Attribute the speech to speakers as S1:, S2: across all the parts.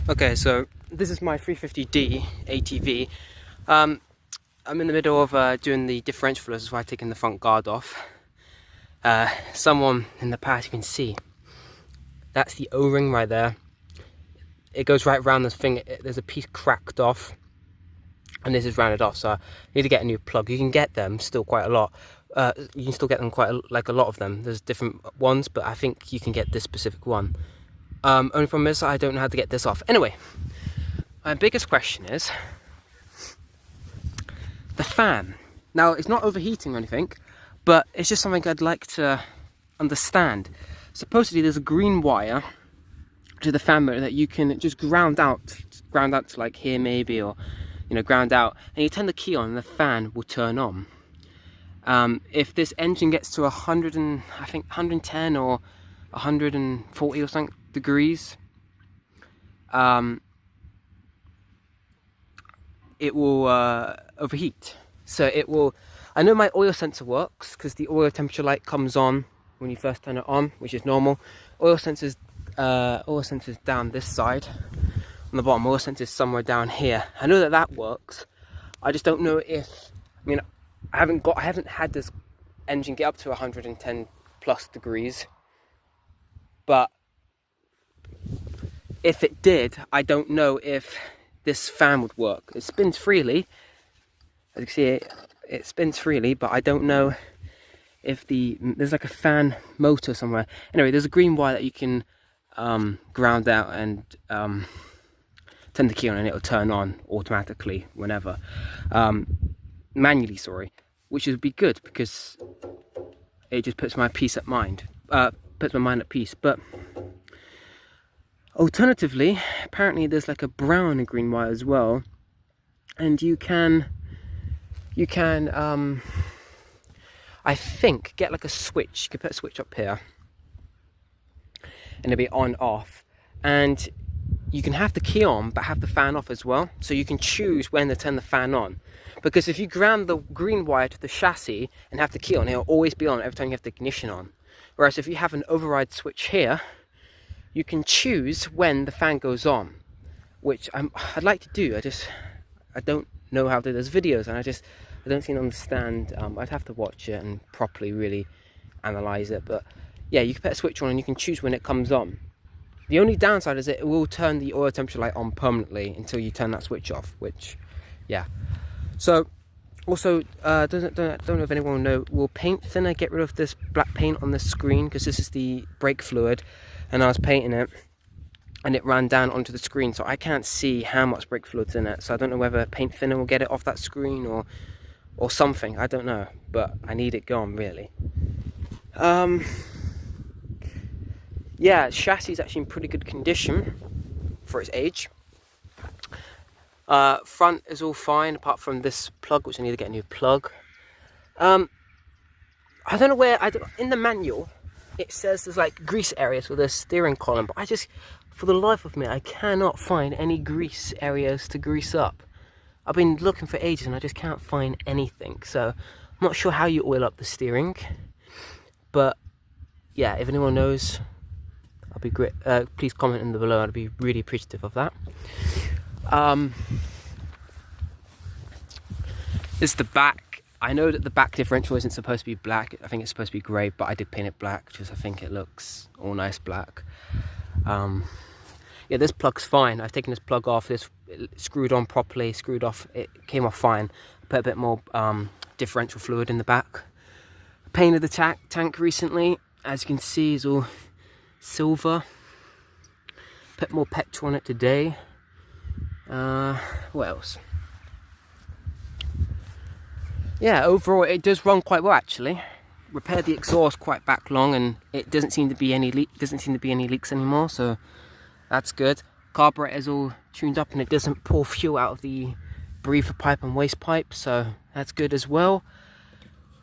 S1: Okay, so this is my 350D ATV. I'm in the middle of doing the differential fluids, that's why I'm taking the front guard off. Someone in the past, you can see, that's the O-ring right there. It goes right around this thing, there's a piece cracked off, and this is rounded off, so I need to get a new plug. You can get them still quite a lot. You can still get them like a lot of them. There's different ones, but I think you can get this specific one. Only problem is I don't know how to get this off. Anyway, my biggest question is the fan. Now, it's not overheating or anything, but it's just something I'd like to understand. Supposedly there's a green wire to the fan motor that you can just ground out to like here maybe, or ground out, and you turn the key on and the fan will turn on. If this engine gets to 100 and I think 110 or 140 or something degrees, it will overheat. So it will, I know my oil sensor works because the oil temperature light comes on when you first turn it on, which is normal. Oil sensors down this side on the bottom, oil sensors somewhere down here. I know that works. I just don't know if, I haven't had this engine get up to 110 plus degrees, but if it did, I don't know if this fan would work. It spins freely, as you can see, it spins freely, but I don't know if there's like a fan motor somewhere. Anyway, there's a green wire that you can ground out and turn the key on, and it'll turn on automatically whenever, manually, sorry, which would be good because it just puts my mind at peace. But alternatively, apparently there's like a brown and green wire as well, and you can I think get like a switch. You can put a switch up here and it'll be on off, and you can have the key on but have the fan off as well, so you can choose when to turn the fan on. Because if you ground the green wire to the chassis and have the key on, it'll always be on every time you have the ignition on. Whereas if you have an override switch here, you can choose when the fan goes on, which I'd like to do. I don't know how to do those videos, and I don't seem to understand. I'd have to watch it and properly really analyze it. But yeah, you can put a switch on and you can choose when it comes on. The only downside is it will turn the oil temperature light on permanently until you turn that switch off, which, yeah. So, also, don't know if anyone will know, will paint thinner get rid of this black paint on the screen? Because this is the brake fluid, and I was painting it, and it ran down onto the screen, so I can't see how much brake fluid's in it. So I don't know whether paint thinner will get it off that screen or something. I don't know, but I need it gone, really. Yeah, chassis is actually in pretty good condition for its age. Front is all fine apart from this plug, which I need to get a new plug. I don't know where, in the manual it says there's like grease areas with a steering column, but for the life of me, I cannot find any grease areas to grease up. I've been looking for ages and I just can't find anything, so I'm not sure how you oil up the steering. But yeah, if anyone knows, I'll be great. Please comment in the below. I'd be really appreciative of that. This is the back. I know that the back differential isn't supposed to be black. I think it's supposed to be grey, but I did paint it black because I think it looks all nice black. Yeah, this plug's fine. I've taken this plug off. This screwed on properly, screwed off. It came off fine. Put a bit more differential fluid in the back. Painted the tank recently. As you can see, it's all silver. Put more petrol on it today. What else? Yeah, overall it does run quite well actually. Repaired the exhaust quite back long, and it doesn't seem to be any leaks anymore, so that's good. Carburetor's all tuned up and it doesn't pour fuel out of the breather pipe and waste pipe, so that's good as well.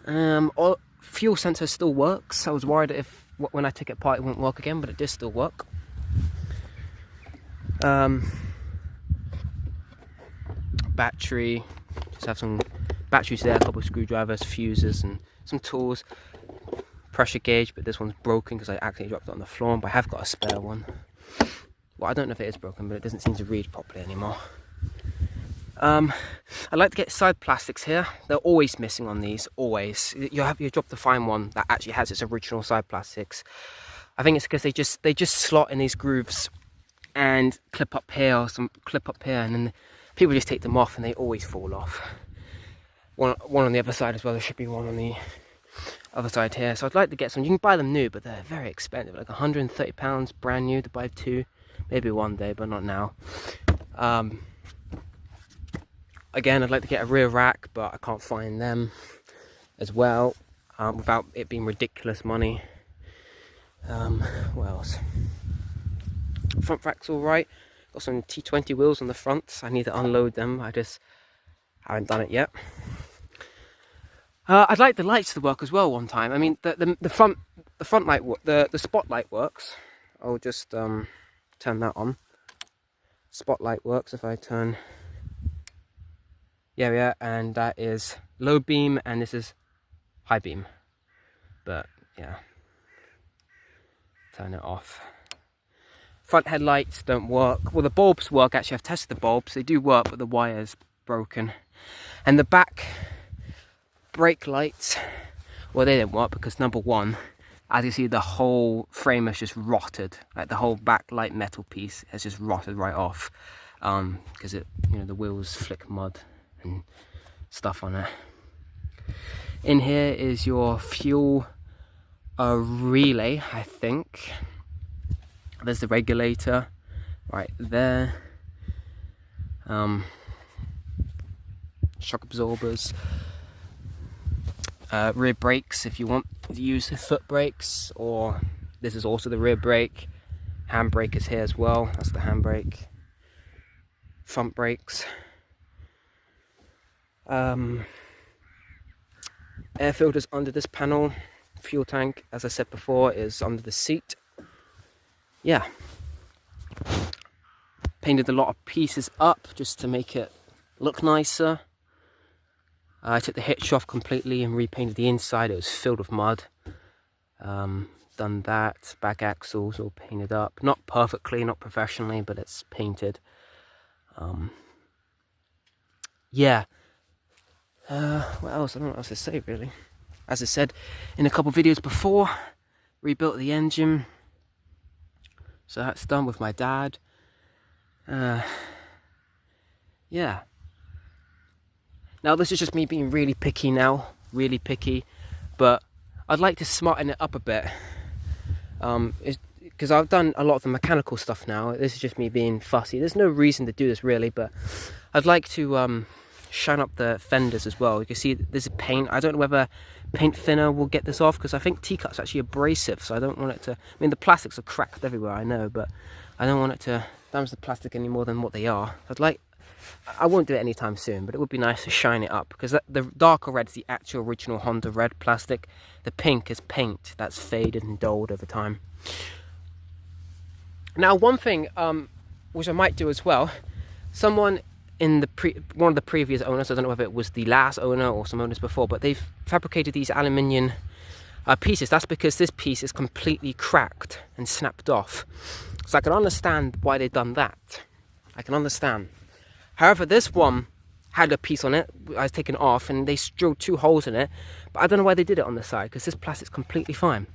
S1: Fuel sensor still works. I was worried if when I took it apart it won't work again, but it does still work. Battery, just have some batteries there, a couple of screwdrivers, fuses and some tools. Pressure gauge, but this one's broken because I accidentally dropped it on the floor, but I have got a spare one. Well, I don't know if it is broken, but it doesn't seem to read properly anymore. I'd like to get side plastics here. They're always missing on these, always. Your job to find one that actually has its original side plastics. I think it's because they just slot in these grooves and clip up here, or some clip up here, and then people just take them off and they always fall off. One on the other side as well. There should be one on the other side here. So I'd like to get some. You can buy them new, but they're very expensive, like £130 brand new to buy two. Maybe one day, but not now. Again, I'd like to get a rear rack, but I can't find them as well, without it being ridiculous money. What else? Front rack's alright. Got some T20 wheels on the front. I need to unload them. I just haven't done it yet. I'd like the lights to work as well one time. I mean, the front light, the spotlight works. I'll just turn that on. Spotlight works if I turn. Yeah, and that is low beam, and this is high beam. But yeah, turn it off. Front headlights don't work. Well, the bulbs work. Actually, I've tested the bulbs. They do work, but the wire's broken. And the back brake lights, well, they didn't work because, number one, as you see, the whole frame is just rotted. Like the whole back light metal piece has just rotted right off, because the wheels flick mud and stuff on it. In here is your fuel relay, I think. There's the regulator right there. Shock absorbers. Rear brakes if you want to use the foot brakes, or this is also the rear brake. Handbrake is here as well. That's the handbrake. Front brakes. Air filters under this panel. Fuel tank, as I said before, is under the seat. Yeah. Painted a lot of pieces up just to make it look nicer. I took the hitch off completely and repainted the inside. It was filled with mud. Done that. Back axles all painted up. Not perfectly, not professionally, but it's painted. Yeah. What else? I don't know what else to say, really. As I said in a couple videos before, rebuilt the engine. So that's done with my dad. Yeah. Now this is just me being really picky now. Really picky. But I'd like to smarten it up a bit. Because I've done a lot of the mechanical stuff now. This is just me being fussy. There's no reason to do this really, but I'd like to shine up the fenders as well. You can see there's a paint. I don't know whether paint thinner will get this off, because I think T-cut's actually abrasive, so I don't want it to. I mean, the plastics are cracked everywhere, I know, but I don't want it to damage the plastic any more than what they are. I won't do it anytime soon, but it would be nice to shine it up, because the darker red is the actual original Honda red plastic. The pink is paint that's faded and dulled over time. Now, one thing which I might do as well, someone in one of the previous owners, I don't know whether it was the last owner or some owners before, but they've fabricated these aluminium pieces. That's because this piece is completely cracked and snapped off. So I can understand why they've done that. I can understand. However, this one had a piece on it. I was taken off and they drilled 2 holes in it. But I don't know why they did it on the side, because this plastic's completely fine.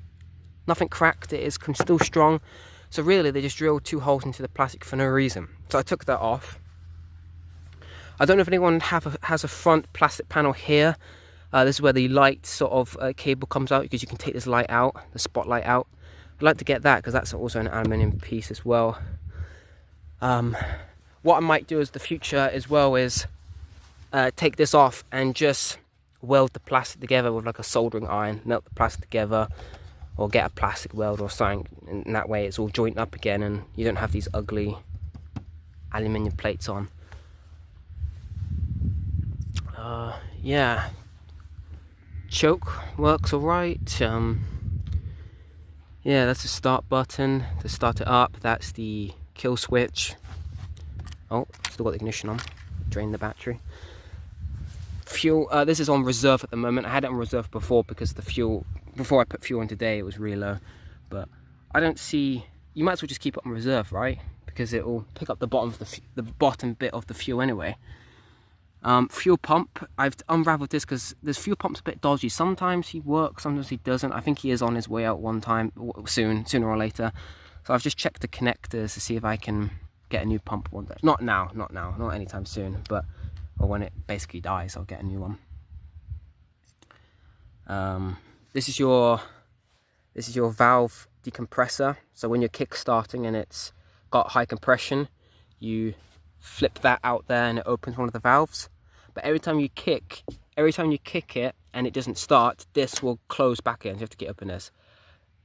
S1: Nothing cracked. It is still strong. So really, they just drilled 2 holes into the plastic for no reason. So I took that off. I don't know if anyone has a front plastic panel here. This is where the light sort of cable comes out, because you can take this light out, the spotlight out. I'd like to get that, because that's also an aluminium piece as well. What I might do as the future as well is take this off and just weld the plastic together with like a soldering iron, melt the plastic together, or get a plastic weld or something, and that way it's all joined up again and you don't have these ugly aluminium plates on. Yeah, choke works alright. Yeah, that's the start button to start it up. That's the kill switch. Oh, still got the ignition on. Drain the battery. Fuel, this is on reserve at the moment. I had it on reserve before because the fuel, before I put fuel in today, it was really low. But I don't see, you might as well just keep it on reserve, right? because it will pick up the bottom of the bottom bit of the fuel anyway. Fuel pump, I've unraveled this because this fuel pump's a bit dodgy. Sometimes he works, sometimes he doesn't. I think he is on his way out one time, sooner or later. So I've just checked the connectors to see if I can get a new pump one day. Not now, not anytime soon, but or when it basically dies, I'll get a new one. This is your valve decompressor. So when you're kick starting and it's got high compression, you flip that out there and it opens one of the valves. But every time you kick it and it doesn't start, this will close back in. You have to get open this.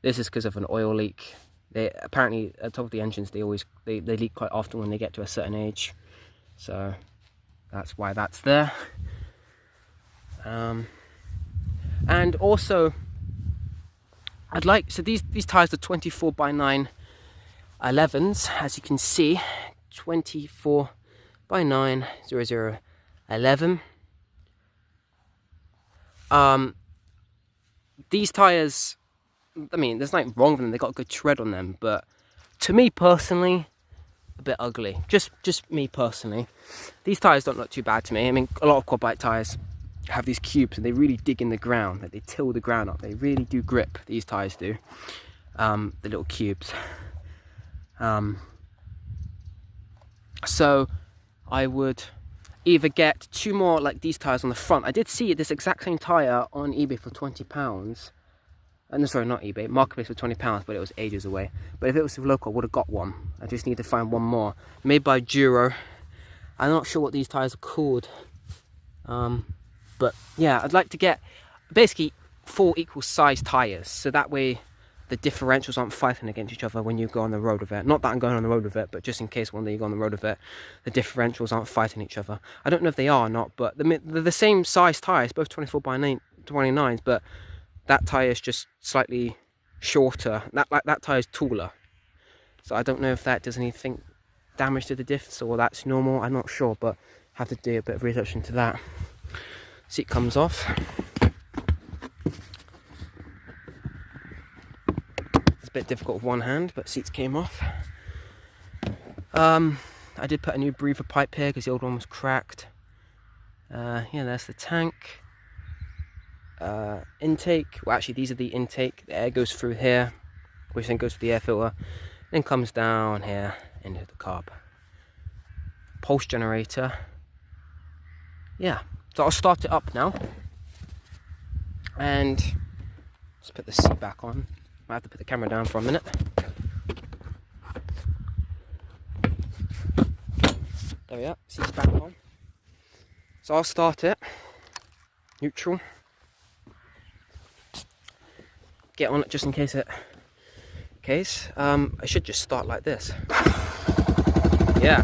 S1: This is because of an oil leak. They apparently at the top of the engines they leak quite often when they get to a certain age. So that's why that's there. And also these tires are 24x9 11s, as you can see, 24x9 0011. These tires, I mean, there's nothing wrong with them. They got a good tread on them, but to me personally, a bit ugly. Just me personally. These tires don't look too bad to me. I mean, a lot of quad bike tires have these cubes and they really dig in the ground, like they till the ground up. They really do grip, these tires do. The little cubes. So I would either get 2 more like these tires on the front. I did see this exact same tire on eBay for £20. No, sorry, not eBay, Marketplace for £20, but it was ages away. But if it was local, I would have got one. I just need to find one more. Made by Duro. I'm not sure what these tires are called. But yeah, I'd like to get basically 4 equal size tires, so that way the differentials aren't fighting against each other when you go on the road with it. Not that I'm going on the road with it, but just in case one day you go on the road with it, the differentials aren't fighting each other. I don't know if they are or not, but they're the same size tires, both 24x29s, but that tire is just slightly shorter. That tire is taller, so I don't know if that does anything damage to the diffs or that's normal. I'm not sure, but have to do a bit of research into that. Seat comes off. It's a bit difficult with one hand, but seats came off. I did put a new breather pipe here because the old one was cracked. Yeah, there's the tank. Intake. Well, actually, these are the intake. The air goes through here, which then goes to the air filter, then comes down here into the carb. Pulse generator. Yeah. So I'll start it up now, and let's put the seat back on. I have to put the camera down for a minute. There we are, seat's back on. So I'll start it, neutral. Get on it just in case it. I should just start like this. Yeah.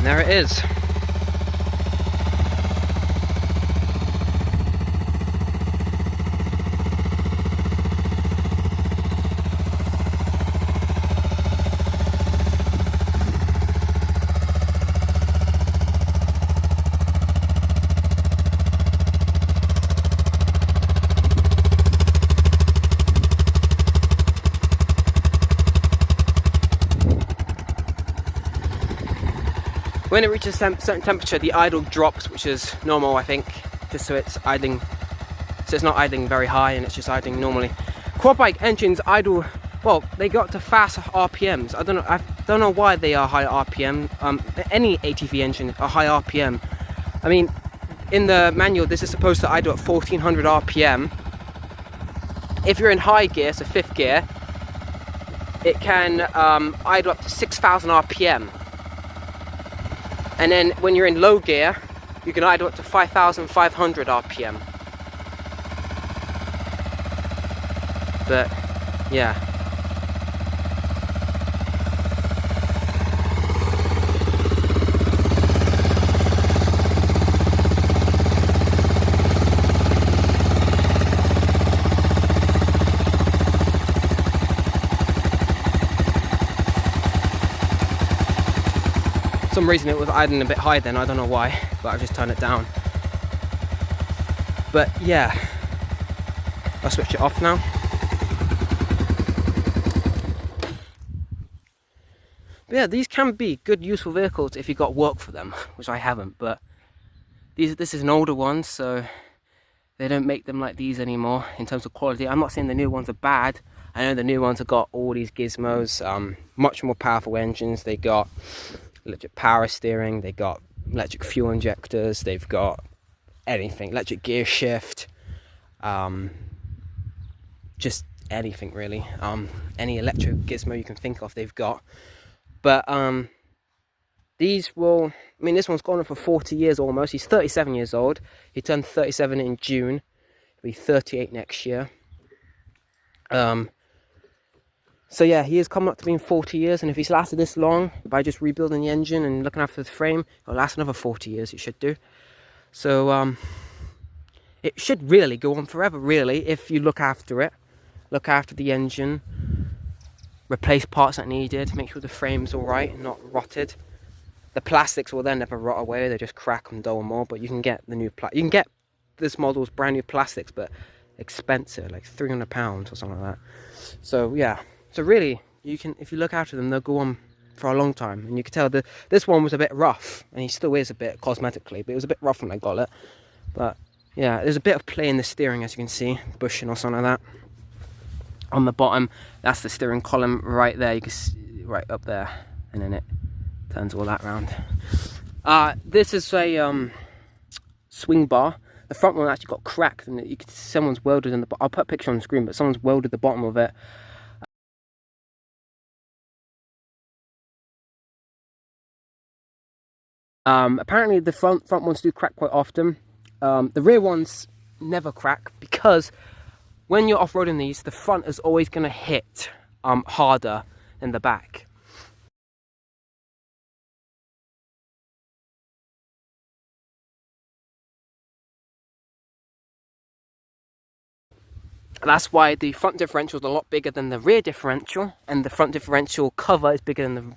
S1: There it is. When it reaches a certain temperature, the idle drops, which is normal, I think, just so it's idling, so it's not idling very high and it's just idling normally. Quad bike engines idle, well, they got to fast RPMs. I don't know why they are high RPM. Any ATV engine are high RPM. I mean, in the manual, this is supposed to idle at 1400 RPM. If you're in high gear, so 5th gear, it can idle up to 6000 RPM. And then when you're in low gear, you can idle up to 5,500 RPM. But yeah. some reason it was idling a bit high then, I don't know why, but I've just turned it down. But yeah, I'll switch it off now. But yeah, these can be good useful vehicles if you got work for them, which I haven't, but this is an older one, so they don't make them like these anymore in terms of quality. I'm not saying the new ones are bad. I know the new ones have got all these gizmos, much more powerful engines. They got electric power steering, they got electric fuel injectors, they've got anything, electric gear shift, just anything really. Any electric gizmo you can think of, they've got. But these will, I mean, this one's gone on for 40 years almost. He's 37 years old. He turned 37 in June. He'll be 38 next year. So yeah, he is coming up to being 40 years, and if he's lasted this long, by just rebuilding the engine and looking after the frame, it'll last another 40 years, it should do. So it should really go on forever, really, if you look after it. Look after the engine, replace parts that needed, make sure the frame's alright and not rotted. The plastics will then never rot away, they just crack and dull more, but you can get the new you can get this model's brand new plastics, but expensive, like £300 or something like that. So yeah, so really, you can, if you look after them, they'll go on for a long time. And you can tell that this one was a bit rough, and he still is a bit cosmetically, but it was a bit rough when I got it. But yeah, there's a bit of play in the steering, as you can see, bushing or something like that. On the bottom, that's the steering column right there. You can see right up there, and then it turns all that round. This is a swing bar. The front one actually got cracked, and you can see someone's welded in the. I'll put a picture on the screen, but someone's welded the bottom of it. Apparently the front ones do crack quite often. The rear ones never crack, because when you're off-roading these, the front is always going to hit harder than the back. That's why the front differential is a lot bigger than the rear differential, and the front differential cover is bigger than the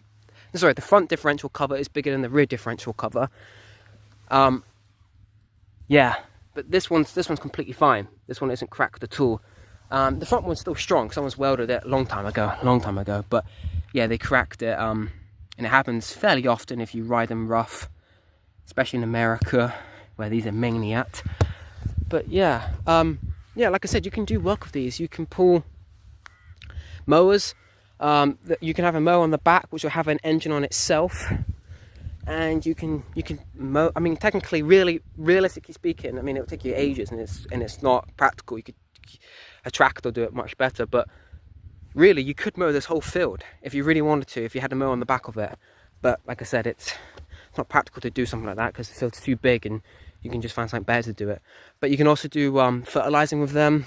S1: front differential cover is bigger than the rear differential cover. Yeah, but this one's completely fine. This one isn't cracked at all. The front one's still strong. Someone's welded it a long time ago. But yeah, they cracked it, and it happens fairly often if you ride them rough, especially in America, where these are mainly at. But yeah, yeah, like I said, you can do work with these. You can pull mowers. You can have a mower on the back, which will have an engine on itself, and you can mow. I mean, technically, realistically speaking, I mean, it'll take you ages, and it's not practical. A tractor will do it much better, but really, you could mow this whole field if you really wanted to, if you had a mower on the back of it. But like I said, it's not practical to do something like that because the field's too big, and you can just find something better to do it. But you can also do fertilizing with them.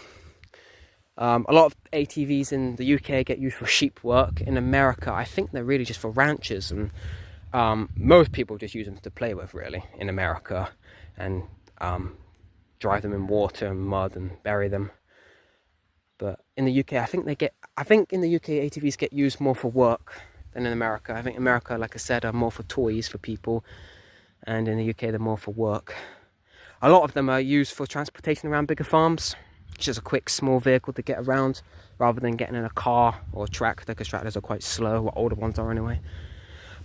S1: A lot of ATVs in the UK get used for sheep work. In America, I think they're really just for ranchers, and most people just use them to play with, really, in America, and drive them in water and mud and bury them. But in the UK, I think in the UK ATVs get used more for work than in America. I think America, like I said, are more for toys for people, and in the UK they're more for work. A lot of them are used for transportation around bigger farms. It's just a quick, small vehicle to get around, rather than getting in a car or a tractor, because tractors are quite slow, or older ones are anyway.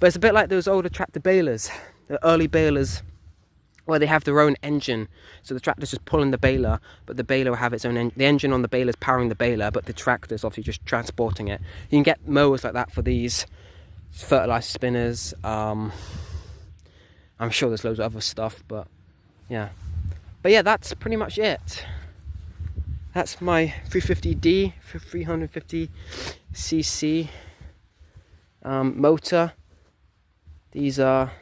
S1: But it's a bit like those older tractor balers, the early balers, where they have their own engine. So the tractor's just pulling the baler, but the baler will have its own the engine on the baler is powering the baler, but the tractor's obviously just transporting it. You can get mowers like that for these fertilizer spinners. I'm sure there's loads of other stuff, but yeah. But yeah, that's pretty much it. That's my 350D, 350cc motor. These are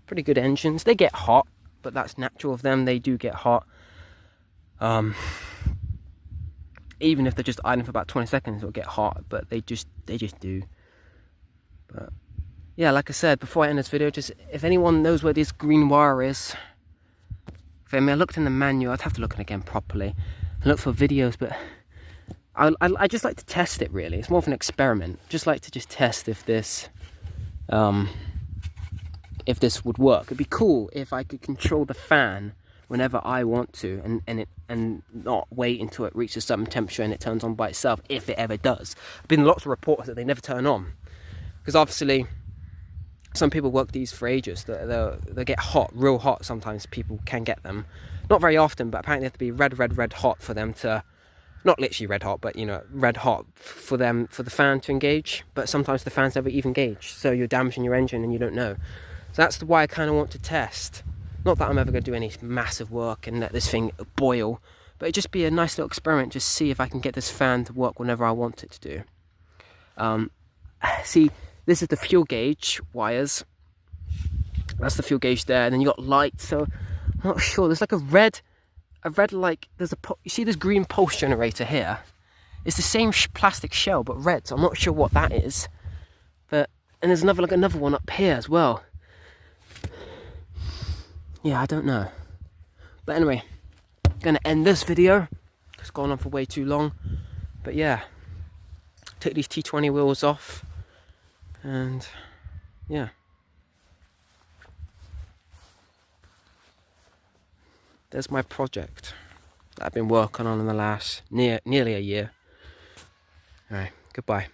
S1: pretty good engines. They get hot, but that's natural of them. They do get hot. Even if they're just idling for about 20 seconds, it'll get hot, but they just do. But yeah, like I said before I end this video, just if anyone knows where this green wire is, I mean, I looked in the manual. I'd have to look in again properly and look for videos, but I just like to test it, really. It's more of an experiment. Just like to test if this if this would work. It'd be cool if I could control the fan whenever I want to, and not wait until it reaches a certain temperature and it turns on by itself, if it ever does. There've been lots of reports that they never turn on, because obviously some people work these for ages. They'll get hot, real hot. Sometimes people can get them, not very often, but apparently they have to be red hot for them to, not literally red hot, but you know, red hot for them, for the fan to engage. But sometimes the fans never even engage, so you're damaging your engine and you don't know. So that's why I kind of want to test. Not that I'm ever going to do any massive work and let this thing boil, but it'd just be a nice little experiment, just see if I can get this fan to work whenever I want it to do. See, this is the fuel gauge wires. That's the fuel gauge there, and then you got lights. So I'm not sure. There's like a red like, there's you see this green pulse generator here? It's the same plastic shell but red. So I'm not sure what that is. But and there's another one up here as well. Yeah, I don't know. But anyway, I'm gonna end this video. It's gone on for way too long. But yeah, take these T20 wheels off, and yeah. There's my project that I've been working on in the last nearly a year. Alright, goodbye.